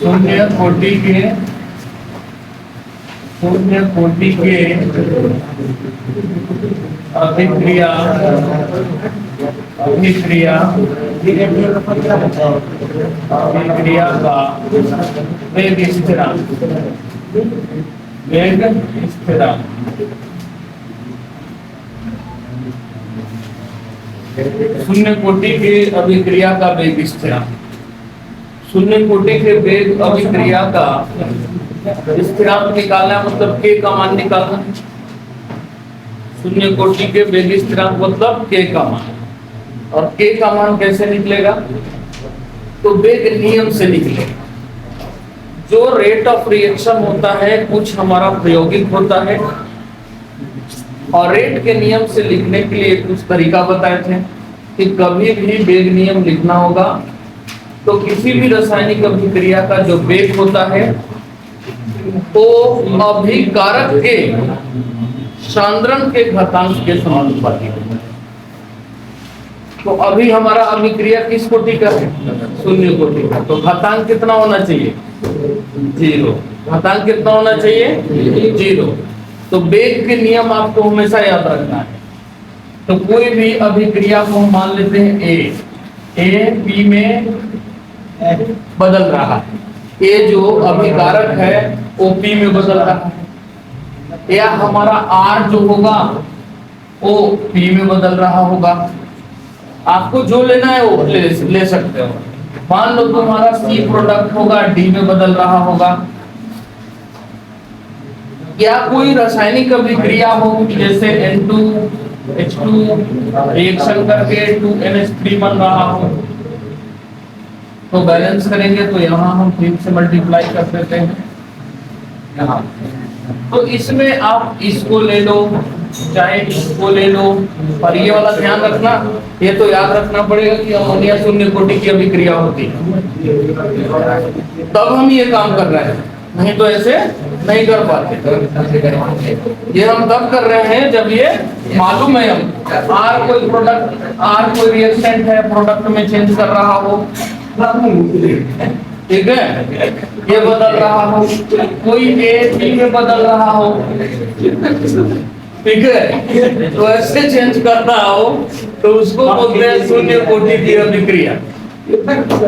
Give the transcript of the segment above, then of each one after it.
शून्य कोटि के अभिक्रिया का वेग स्थिरांक शून्य कोटि के अभिक्रिया का वेग स्थिरांक, शून्य कोटि के वेग अभिक्रिया का स्थिरांक निकालना है, मतलब के का मान निकालना। शून्य कोटि के वेग स्थिरांक मतलब के का मान, और के का मान कैसे निकलेगा? तो वेग नियम से निकलेगा। जो रेट ऑफ रिएक्शन होता है कुछ हमारा प्रायोगिक होता है, और रेट के नियम से लिखने के लिए कुछ तरीका बताए थे कि कभी भी वेग नियम लिखना होगा तो किसी भी रासायनिक अभिक्रिया का जो वेग होता है तो अभिकारक के सांद्रण के घातांक के समानुपाती है। तो अभी हमारा अभिक्रिया किस कोटि का है? शून्य कोटि का। तो घातांक कितना होना चाहिए? 0। घातांक कितना होना चाहिए? 0। तो वेग के नियम आपको हमेशा याद रखना है। तो कोई भी अभिक्रिया को हम मान लेते हैं ए बी में बदल रहा है, ए जो अभिकारक है वो पी में बदल रहा है, या हमारा आर जो होगा वो पी में बदल रहा होगा। आपको जो लेना है वो ले सकते हो। मान लो तुम्हारा सी प्रोडक्ट होगा डी में बदल रहा होगा, या कोई रासायनिक अभिक्रिया हो जैसे N2H2 रिएक्शन करके 2NH3 बन रहा हो, तो बैलेंस करेंगे तो यहाँ हम 3 से मल्टीप्लाई कर देते हैं यहाँ। तो इसमें आप इसको ले लो चाहे इसको ले लो, पर ये वाला ध्यान रखना, ये तो याद रखना पड़ेगा कि अमोनिया शून्य कोटि की अभिक्रिया होती है, तब हम ये काम कर रहे हैं, नहीं तो ऐसे नहीं कर पाते। ये हम तब कर रहे हैं जब ये मालूम है हम आर कोई प्रोडक्ट, आर कोई रिएक्टेंट है प्रोडक्ट में चेंज कर रहा हो, ठीक है, ये बदल रहा हो, कोई ए बी में बदल रहा हो, ठीक है, तो ऐसे चेंज करता हो तो उसको बोलते हैं शून्य कोटि की अभिक्रिया।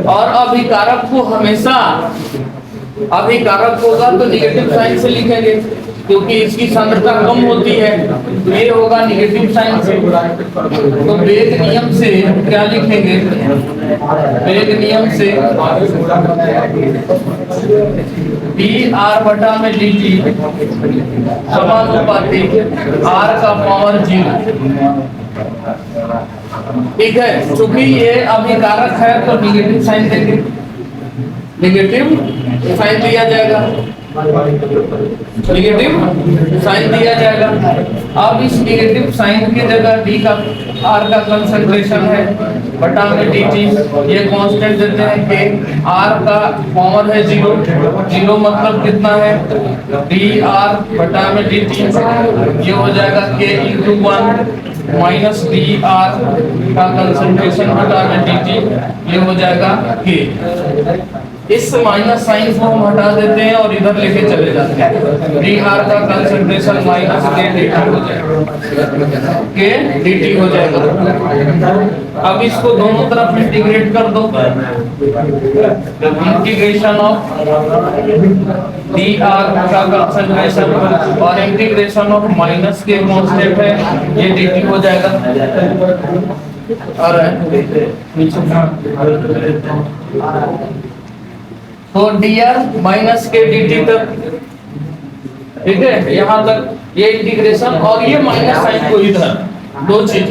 और अभिकारक को हमेशा, अभिकारक होगा तो निगेटिव साइन से लिखेंगे क्योंकि इसकी सांद्रता कम होती है, तो ये होगा निगेटिव साइन से। तो वेग नियम से क्या लिखेंगे? वेग नियम से dr बटा में dt समानुपाती r का पावर 0, ठीक है। चूंकि ये अभिकारक है तो निगेटिव साइन देंगे, निगेटिव साइन दिया जाएगा, निगेटिव साइन दिया जाएगा। अब इस निगेटिव साइन की जगह डी का आर का कंसंट्रेशन है बटा में dt, ये कांस्टेंट देते हैं के, आर का पावर है 0, 0 मतलब कितना है? dr बटा में dt, ये हो जाएगा k × 1 माइनस dr का कंसंट्रेशन बटा में dt, ये हो जाएगा k। इस माइनस साइन को हम हटा देते हैं और इधर लेके चले जाते हैं, dr का कंसंट्रेशन माइनस k dt हो जाएगा, k dt हो जाएगा। अब इसको दोनों तरफ इंटीग्रेट कर दो, इंटीग्रेशन ऑफ dr का कंसंट्रेशन और इंटीग्रेशन ऑफ माइनस के कांस्टेंट है, ये dt हो जाएगा। और तो dr माइनस के dt तक, ठीक है, यहाँ तक ये इंटीग्रेशन, और ये माइनस साइन को इधर, दो चीज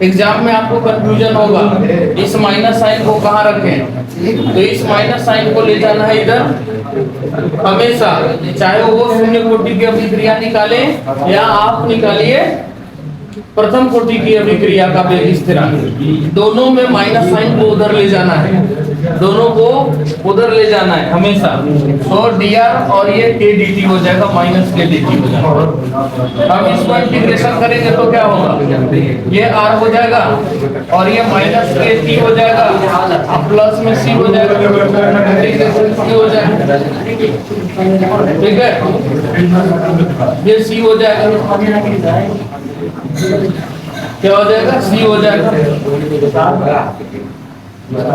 एग्जाम में आपको कंफ्यूजन होगा, इस माइनस साइन को कहाँ रखें? तो इस माइनस साइन को ले जाना है इधर हमेशा, चाहे वो शून्य कोटि की अभिक्रिया निकाले या आप निकालिए प्रथम कोटि की अभिक्रिया का वेग स्थिरांक, दोनों में माइनस साइन को उधर ले जाना है। दोनों को उधर ले जाना है हमेशा। तो dr और ये k dt हो जाएगा, माइनस k dt हो जाएगा। हम इसको इंटीग्रेशन करेंगे तो क्या होगा, ये r हो जाएगा और ये माइनस k t हो जाएगा, अब प्लस में c हो जाएगा, इंटीग्रेशन c हो जाएगा, ठीक है, ये c हो जाएगा, क्या हो जाएगा, c हो जाएगा।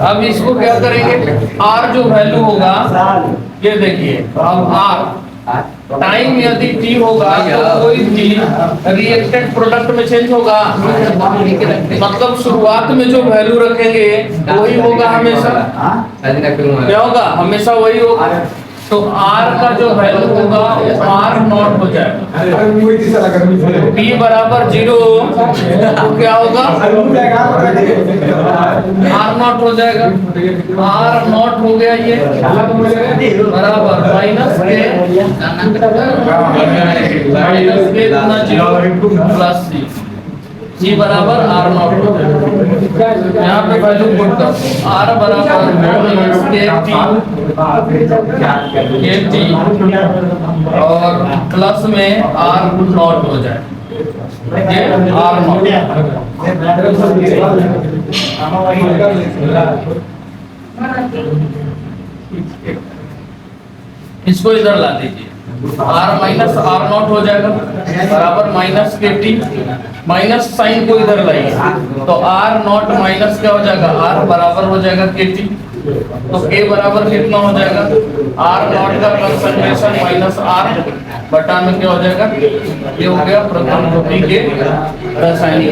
अब इसको क्या करेंगे, r जो वैल्यू होगा, ये देखिए, अब r टाइम यदि t होगा तो कोई भी रिएक्टेंट प्रोडक्ट में चेंज होगा, मतलब शुरुआत में जो वैल्यू रखेंगे वही होगा हमेशा, क्या होगा, हमेशा वही होगा। तो r का जो वैल्यू होगा वो r नॉट हो जाएगा, t बराबर 0 तो क्या होगा, r नॉट हो जाएगा, r नॉट हो गया, ये बराबर माइनस के गुना 0 प्लस c बराबर r नॉट हो जाएगा। यहाँ पे वैल्यू पुट कर, r बराबर माइनस के टी और प्लस में r नॉट हो जाए, ये r नॉट। इसको इधर ला दीजिए, r माइनस r नॉट हो जाएगा बराबर माइनस के टी, माइनस साइन को इधर लाइए तो r नॉट माइनस क्या हो जाएगा, r बराबर हो जाएगा के टी, तो k बराबर कितना हो जाएगा, r नॉट का कंसंट्रेशन माइनस r बटा में क्या हो जाएगा, ये हो गया प्रथम कोटि के रासायनिक,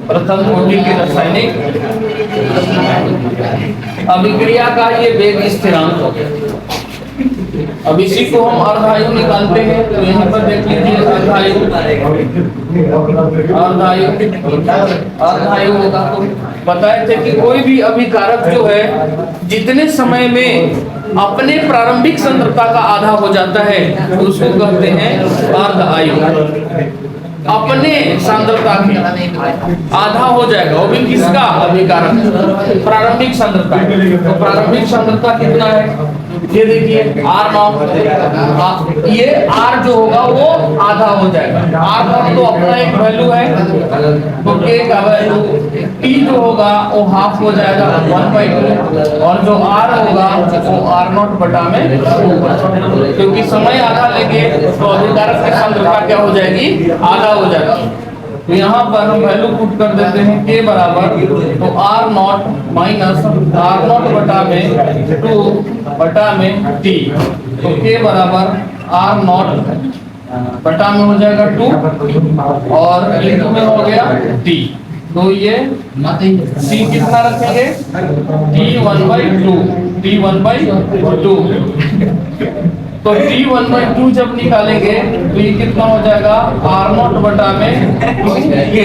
प्रथम कोटि के रासायनिक अभिक्रिया का ये वेग स्थिरांक हो गया। अब इसी को हम अर्धायु निकालते हैं, तो यहाँ पर देख लीजिए अर्धायु, अर्धायु होगा, तो बताए थे कि कोई भी अभिकारक जो है जितने समय में अपने प्रारंभिक सांद्रता का आधा हो जाता है तो उसको कहते हैं अर्धायु। अपने सांद्रता के आधा हो जाएगा, वो भी किसका, अभिकारक, प्रारंभिक सांद्रता। तो प्रारंभिक सांद्रता कितना है, ये देखिए r नॉट, ये r जो होगा वो आधा हो जाएगा, r नॉट तो अपना एक वैल्यू है, तो k का वैल्यू t जो होगा वो हाफ हो जाएगा 1/2 और जो r होगा वो r नॉट बटा में 2, क्योंकि समय आधा लेंगे तो अभिकारक की सांद्रता क्या हो जाएगी, आधा हो जाएगी। तो यहाँ पर हम वैल्यू पुट कर देते हैं k बराबर, तो r not minus r not बटा में 2 बटा में t, तो k बराबर r नॉट बटा में हो जाएगा 2 और इंटू में हो गया t, तो ये c कितना रखेंगे, t 1/2, तो t 1/2 जब निकालेंगे तो ये कितना हो जाएगा, r नॉट बटा में 2k,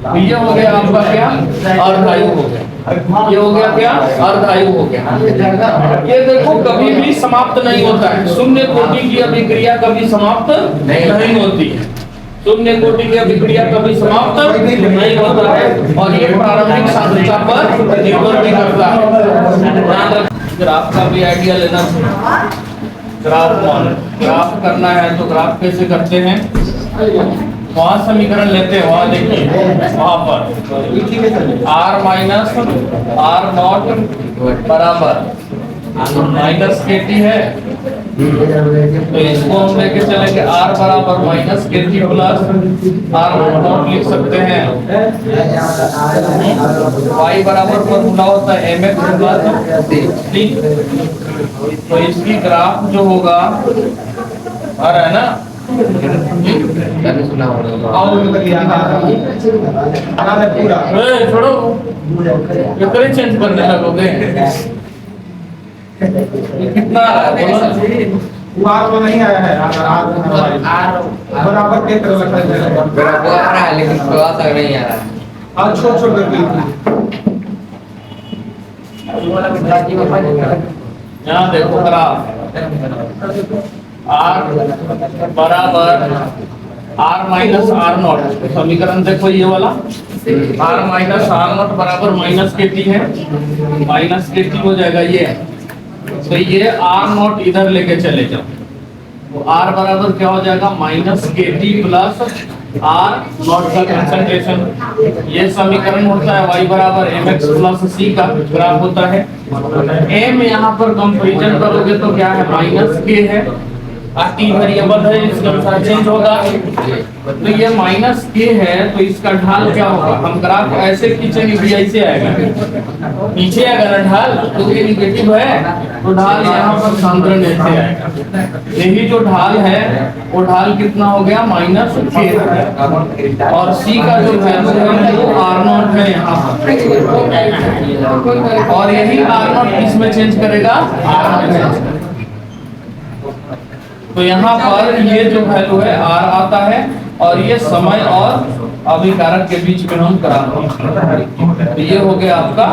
तो ये हो गया आपका क्या, अर्धायु हो गया, ये हो गया क्या, अर्धायु हो गया। ये देखो कभी भी समाप्त नहीं होता है, शून्य कोटि की अभिक्रिया कभी समाप्त नहीं होती है, शून्य कोटि की अभिक्रिया कभी समाप्त नहीं होता है, और ये प्रारंभिक सांद्रता पर निर्भर भी करता है। ग्राफ का भी आइडिया लेना चाहिए, ग्राफ करना है तो ग्राफ कैसे करते हैं, वहां समीकरण लेते हैं, वहां देखिए वहां पर r माइनस r नॉट बराबर माइनस के टी है, तो इसको हम लेके चलेंगे r बराबर माइनस के टी प्लस r नॉट लिख सकते हैं, y बराबर फॉर्मूला होता है mx प्लस t, तो इसकी ग्राफ जो होगा आ रहा है ना, छोड़ो कितने चेंज करने लगोगे, कितना नहीं आया है, बराबर के तरह लगता है, बराबर आ रहा है लेकिन थोड़ा सा नहीं आ रहा है, आज छोड़ छोड़ करके यहाँ देखो ग्राफ r बराबर आर माइनस आर नॉट, समीकरण देखो ये वाला, आर माइनस आर नॉट बराबर माइनस के टी है, माइनस के टी हो जाएगा ये, तो ये आर नॉट इधर लेके चले जाओ, तो आर बराबर क्या हो जाएगा माइनस के टी प्लस आर नॉट का कंसंट्रेशन, ये समीकरण होता है y बराबर mx प्लस सी का ग्राफ होता है। m यहाँ पर कंपैरिजन करोगे तो क्या है माइनस के है, टी वेरिएबल है इसके अनुसार चेंज होगा, तो ये माइनस के है तो इसका ढाल क्या होगा, हम ग्राफ ऐसे खींचेंगे कि ऐसे आएगा, नीचे अगर ढाल तो ये निगेटिव है तो ढाल यहाँ पर समीकरण ऐसे आएगा, यही जो ढाल है वो ढाल कितना हो गया माइनस के, और सी का जो वैल्यू है वो आर नॉट है यहाँ पर, और यही आर नॉट किसमें चेंज करेगा आर नॉट, तो यहाँ पर ये जो वैल्यू है आर आता है, और ये समय और अभिकारक के बीच में हम ग्राफ हैं, तो ये हो गया आपका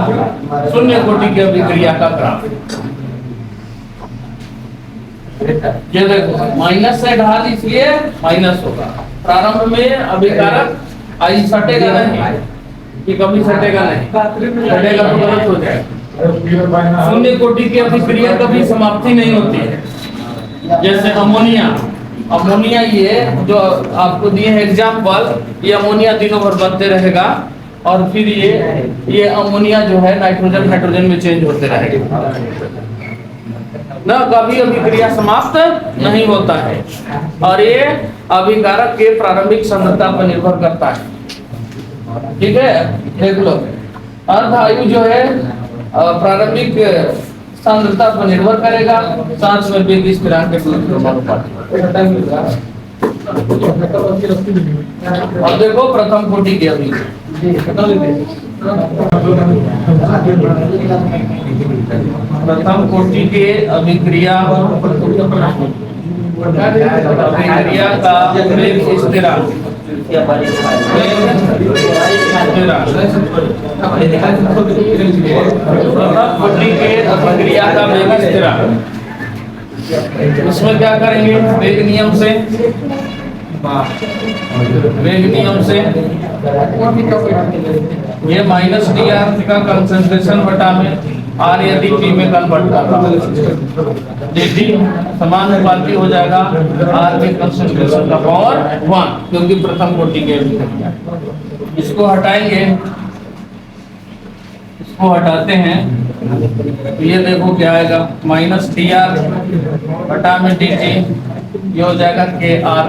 शून्य कोटि की अभिक्रिया का ग्राफ। ये देखो माइनस से ढाल इसलिए माइनस होगा, प्रारंभ में अभिकारक आई सटेगा नहीं, ये कभी सटेगा नहीं, सटेगा तो गलत हो जाएगा। शून्य कोटि की अभिक्रिया कभी समाप्ति नहीं होती है, जैसे अमोनिया, अमोनिया ये जो आपको दिए हैं एग्जाम्पल, ये अमोनिया दिनों भर बनते रहेगा और फिर ये अमोनिया जो है नाइट्रोजन हाइड्रोजन में चेंज होते रहेगा ना, कभी अभिक्रिया समाप्त नहीं होता है, और ये अभिकारक के प्रारंभिक सांद्रता पर निर्भर करता है। ठीक है, देख लो अर्ध आयु जो है प्रारंभिक सांद्रता पर निर्भर करेगा, साथ में वेग स्थिरांक के समानुपाती। अब देखो प्रथम कोटि की अभिक्रिया, प्रथम कोटि के अभिक्रिया का वेग स्थिरांक, अभिक्रिया का वेग स्थिरांक, इसमें क्या करेंगे वेग नियम से, वेग नियम से ये माइनस डी आर का कंसंट्रेशन बटा में आर यदि टी में कन्वर्ट कर रहा है, डी समानुपाती हो जाएगा आर में कंसंट्रेशन का पावर 1, क्योंकि प्रथम कोटि के, इसको हटाएंगे, इसको हटाते हैं तो ये देखो क्या आएगा माइनस डी आर बटा में डी टी, ये हो जाएगा के आर,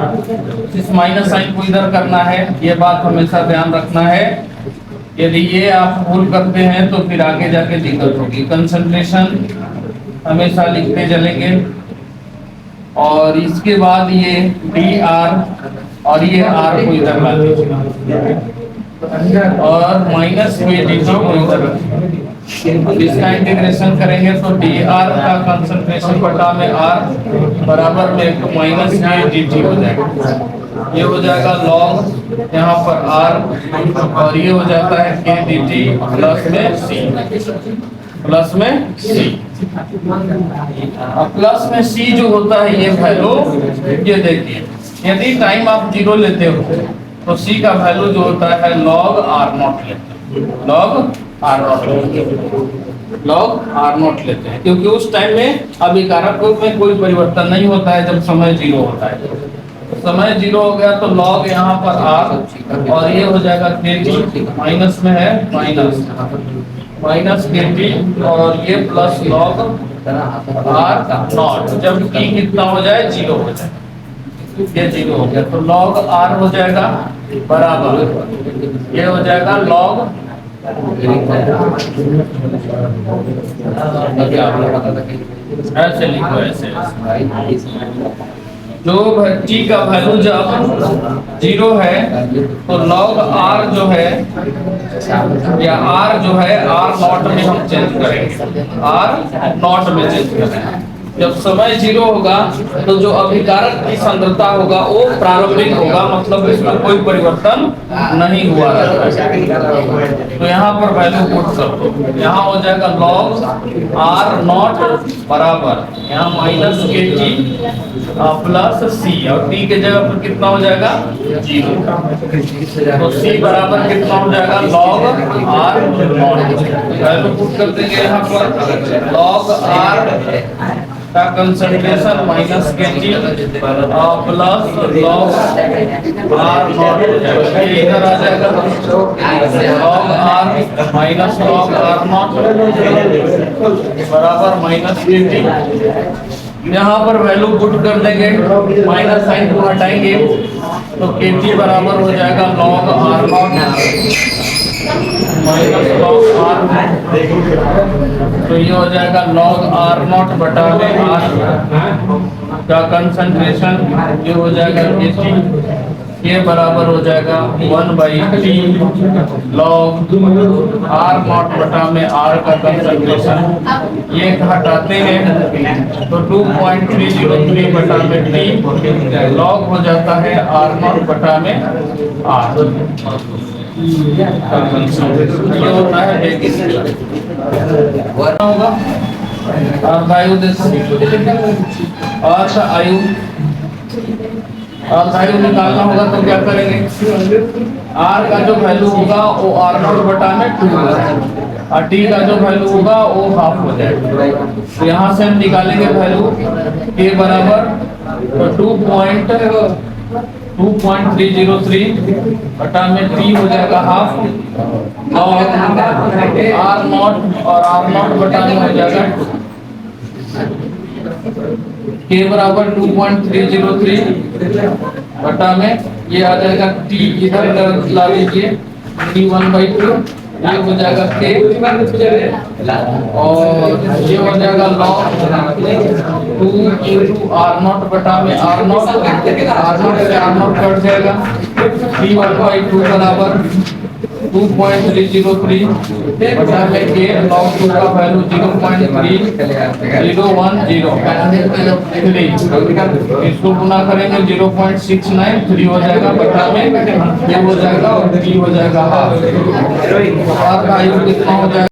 इस माइनस साइन को इधर करना है, ये बात हमेशा ध्यान रखना है, यदि ये आप भूल करते हैं तो फिर आगे जाके दिक्कत होगी। कंसंट्रेशन हमेशा लिखते चलेंगे, और इसके बाद ये डी आर और ये आर को इधर ला दीजिए, और माइनस में डी टी को इधर रखिए, इसका इंटीग्रेशन करेंगे तो डी आर का कंसंट्रेशन बटा में आर बराबर में माइनस के डी टी हो जाएगा, ये हो जाएगा लॉग यहाँ पर आर, और ये हो जाता है के डी टी प्लस में सी, प्लस में सी। अब प्लस में सी जो होता है ये वैल्यू, ये देखिए यदि टाइम आप 0 लेते हो तो सी का वैल्यू जो होता है लॉग आर नॉट लेते हैं, log are not, log are not लेते हैं, क्योंकि उस टाइम में अभिकारक में कोई परिवर्तन नहीं होता है जब समय 0 होता है, समय 0 हो गया तो लॉग यहाँ पर आर, और ये हो जाएगा के टी, माइनस में है माइनस माइनस के टी, और ये प्लस लॉग आर नॉट, जब टी कितना हो जाए 0 हो जाए, ये 0 हो गया तो लॉग आर हो जाएगा बराबर, ये हो जाएगा लॉग ऐसे लिखो, ऐसे जो टी का वैल्यू जब 0 है तो लॉग आर जो है या आर जो है आर नॉट में हम चेंज करेंगे, आर नॉट में चेंज करेंगे, जब समय 0 होगा तो जो अभिकारक की सांद्रता होगा वो प्रारंभिक होगा, मतलब इसमें कोई परिवर्तन नहीं हुआ रहता है। तो यहाँ पर वैल्यू पुट कर दो, यहाँ हो जाएगा log r नॉट बराबर यहाँ माइनस के टी प्लस सी, और टी के जगह पर कितना हो जाएगा 0, तो सी बराबर कितना हो जाएगा log r not, value put कर देंगे यहाँ पर log r का कंसंट्रेशन माइनस के T plus log are not, ये इधर आ जाएगा log are minus log are not बराबर माइनस के टी। यहाँ पर वैल्यू पुट कर देंगे, माइनस साइन को हटाएंगे तो के टी बराबर हो जाएगा log are not minus log are, तो ये हो जाएगा लॉग आर नॉट बटा में आर का कंसंट्रेशन, ये हो जाएगा के टी, ये बराबर हो जाएगा 1/t लॉग आर नॉट बटा में आर का कंसंट्रेशन, ये हटाते हैं तो 2.303 बटा में टी लॉग हो जाता है आर नॉट बटा में आर, ये होता है होगा और आयु और आयु निकालना होगा तो क्या करेंगे, आर का जो वैल्यू होगा वो आर नॉट बटा में 2 होगा और टी का जो वैल्यू होगा वो हाफ हो जाएगा। तो यहाँ से हम निकालेंगे वैल्यू के बराबर तो 2.303 बटा में टी हो जाएगा हाफ और आर नॉट, और आर नॉट बटा में हो जाएगा 2, के बराबर 2.303 बटा में ये आ जाएगा टी, इधर ला लीजिए टी 1/2, ये हो जाएगा के और ये हो जाएगा लॉग 2 इंटू आर नॉट बटा में आर नॉट से आर नॉट कट जाएगा, टी 1/2 बराबर 2.303 बटा में के लॉग 2 का वैल्यू 0.3010 इसको गुना करेंगे 0.693 हो जाएगा बटा में ये हो जाएगा और टी हो जाएगा हाफ, आर का आयु कितना हो जाएगा